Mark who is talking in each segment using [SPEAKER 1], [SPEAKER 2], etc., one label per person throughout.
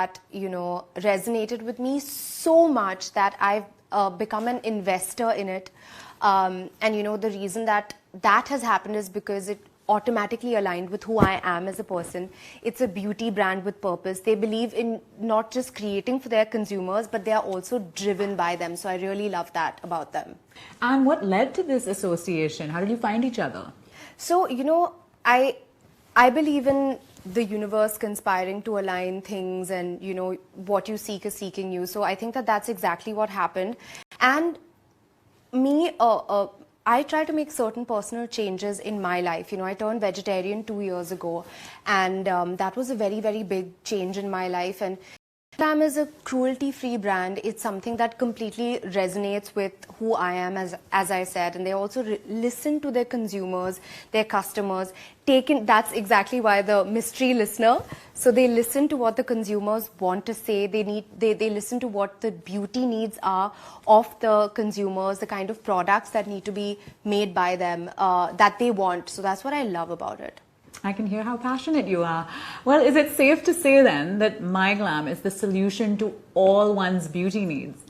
[SPEAKER 1] that, resonated with me so much that I've become an investor in it. The reason that has happened is because it automatically aligned with who I am as a person. It's a beauty brand with purpose. They believe in not just creating for their consumers, but they are also driven by them. So I really love that about them.
[SPEAKER 2] And what led to this association? How did you find each other?
[SPEAKER 1] So, I believe in the universe conspiring to align things, and, what you seek is seeking you. So I think that that's exactly what happened. And me, I try to make certain personal changes in my life. I turned vegetarian 2 years ago, and that was a very, very big change in my life. And MyGlam is a cruelty-free brand. It's something that completely resonates with who I am, as I said. And they also listen to their consumers, their customers. That's exactly why the mystery listener. So they listen to what the consumers want to say. They listen to what the beauty needs are of the consumers, the kind of products that need to be made by them, that they want. So that's what I love about it.
[SPEAKER 2] I can hear how passionate you are. Well, is it safe to say then that MyGlam is the solution to all one's beauty needs?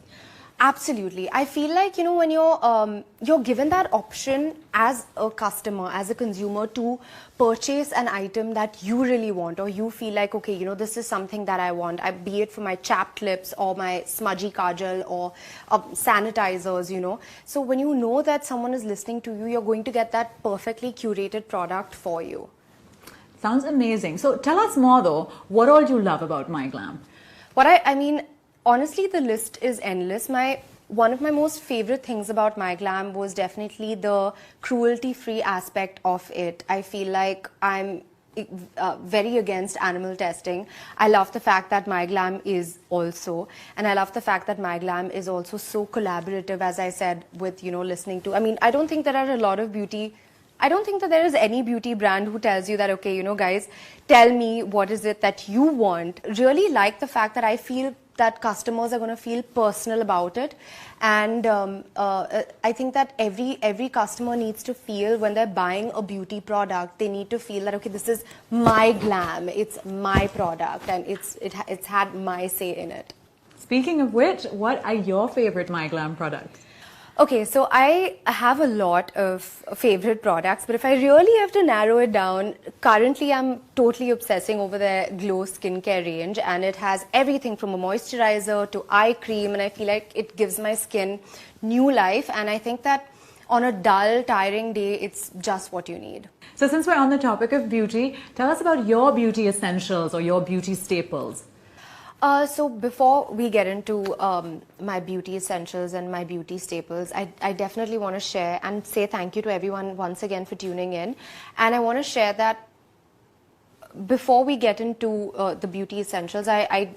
[SPEAKER 1] Absolutely. I feel like, when you're given that option as a customer, as a consumer, to purchase an item that you really want, or you feel like, okay, this is something that I want, be it for my chapped lips or my smudgy kajal or sanitizers, So when you know that someone is listening to you, you're going to get that perfectly curated product for you.
[SPEAKER 2] Sounds amazing. So tell us more though, what all do you love about MyGlam?
[SPEAKER 1] Honestly, the list is endless. One of my most favorite things about MyGlam was definitely the cruelty-free aspect of it. I feel like I'm very against animal testing. I love the fact that MyGlam is also, and I love the fact that MyGlam is also so collaborative, as I said, with, listening to, I don't think there are a lot of I don't think that there is any beauty brand who tells you that, okay, guys, tell me what is it that you want. Really like the fact that I feel that customers are going to feel personal about it. And I think that every customer needs to feel, when they're buying a beauty product, they need to feel that, okay, this is my glam, it's my product, and it's had my say in it.
[SPEAKER 2] Speaking of which, what are your favorite MyGlam products?
[SPEAKER 1] Okay, so I have a lot of favorite products, but if I really have to narrow it down, currently I'm totally obsessing over their Glow skincare range, and it has everything from a moisturizer to eye cream, and I feel like it gives my skin new life, and I think that on a dull, tiring day, it's just what you need.
[SPEAKER 2] So since we're on the topic of beauty, tell us about your beauty essentials or your beauty staples.
[SPEAKER 1] So before we get into my beauty essentials and my beauty staples, I definitely want to share and say thank you to everyone once again for tuning in. And I want to share that before we get into the beauty essentials,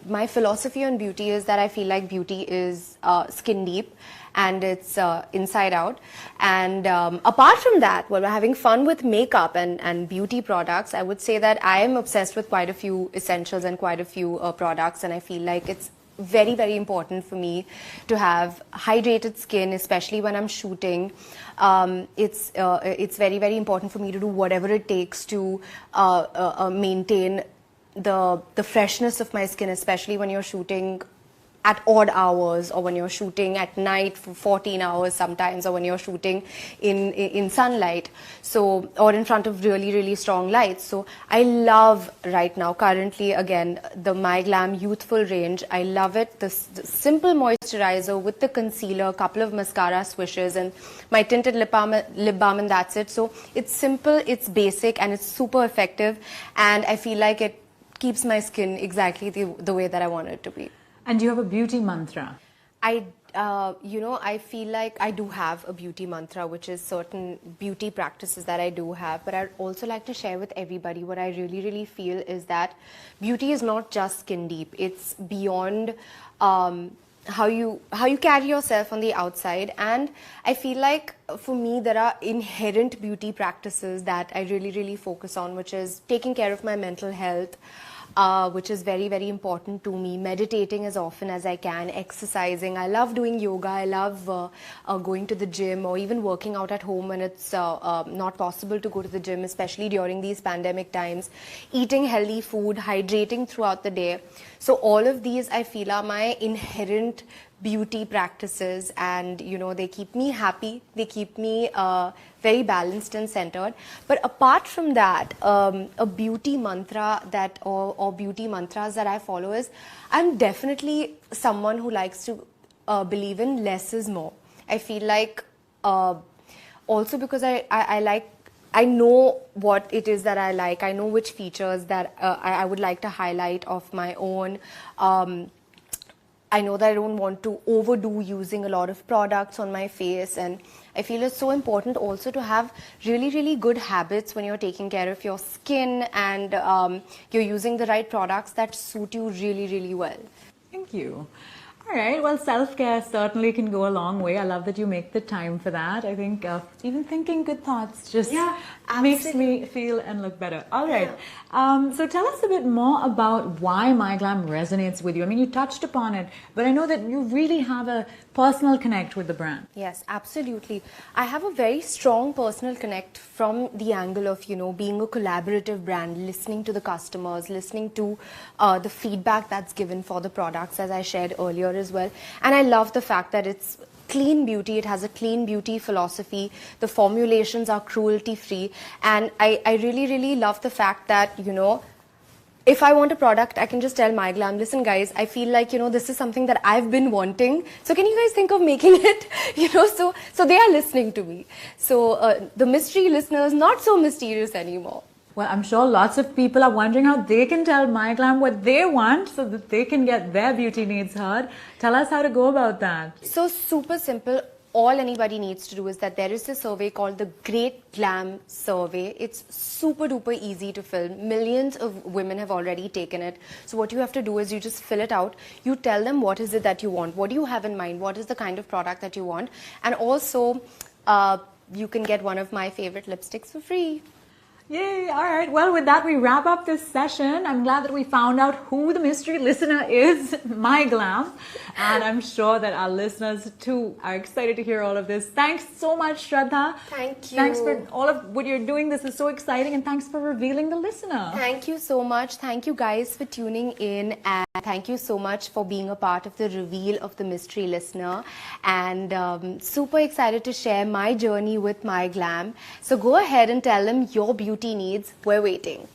[SPEAKER 1] my philosophy on beauty is that I feel like beauty is skin deep, and it's inside out. And apart from that, while we're having fun with makeup and beauty products, I would say that I am obsessed with quite a few essentials and quite a few products, and I feel like it's very, very important for me to have hydrated skin, especially when I'm shooting. It's very, very important for me to do whatever it takes to maintain the freshness of my skin, especially when you're shooting at odd hours, or when you're shooting at night for 14 hours sometimes, or when you're shooting in sunlight, so, or in front of really, really strong lights. So I love right now, currently, again, the MyGlam Youthful range. I love it. The simple moisturizer with the concealer, a couple of mascara swishes, and my tinted lip balm, and that's it. So it's simple, it's basic, and it's super effective, and I feel like it keeps my skin exactly the way that I want it to be.
[SPEAKER 2] And do you have a beauty mantra?
[SPEAKER 1] I feel like I do have a beauty mantra, which is certain beauty practices that I do have. But I'd also like to share with everybody what I really, really feel is that beauty is not just skin deep. It's beyond how you carry yourself on the outside. And I feel like for me, there are inherent beauty practices that I really, really focus on, which is taking care of my mental health, which is very, very important to me. Meditating as often as I can, exercising. I love doing yoga. I love going to the gym or even working out at home when it's not possible to go to the gym, especially during these pandemic times. Eating healthy food, hydrating throughout the day. So all of these I feel are my inherent beauty practices, and they keep me happy, they keep me very balanced and centered. But apart from that, a beauty mantra that or beauty mantras that I follow is, I'm definitely someone who likes to believe in less is more. I feel like also because I know what it is that I like. I know which features that I would like to highlight of my own. I know that I don't want to overdo using a lot of products on my face, and I feel it's so important also to have really, really good habits when you're taking care of your skin, and you're using the right products that suit you really, really well.
[SPEAKER 2] Thank you. All right. Well, self-care certainly can go a long way. I love that you make the time for that. I think even thinking good thoughts just makes me feel and look better. All right. So tell us a bit more about why MyGlam resonates with you. I mean, you touched upon it, but I know that you really have a personal connect with the brand.
[SPEAKER 1] Yes, absolutely. I have a very strong personal connect from the angle of, being a collaborative brand, listening to the customers, listening to the feedback that's given for the products, as I shared earlier as well. And I love the fact that it's clean beauty. It has a clean beauty philosophy. The formulations are cruelty free. And I really, really love the fact that, if I want a product, I can just tell MyGlam, listen guys, I feel like, this is something that I've been wanting. So can you guys think of making it? So they are listening to me. So the mystery listeners, not so mysterious anymore.
[SPEAKER 2] Well, I'm sure lots of people are wondering how they can tell MyGlam what they want so that they can get their beauty needs heard. Tell us how to go about that.
[SPEAKER 1] So super simple. All anybody needs to do is that there is a survey called the Great Glam Survey. It's super duper easy to fill. Millions of women have already taken it. So what you have to do is you just fill it out. You tell them what is it that you want. What do you have in mind? What is the kind of product that you want? And also, you can get one of my favorite lipsticks for free.
[SPEAKER 2] Yay! All right. Well, with that, we wrap up this session. I'm glad that we found out who the mystery listener is, MyGlam. And I'm sure that our listeners, too, are excited to hear all of this. Thanks so much, Shraddha.
[SPEAKER 1] Thank you.
[SPEAKER 2] Thanks for all of what you're doing. This is so exciting. And thanks for revealing the listener.
[SPEAKER 1] Thank you so much. Thank you guys for tuning in. And thank you so much for being a part of the reveal of the mystery listener. And super excited to share my journey with MyGlam. So go ahead and tell them your beauty needs. We're waiting.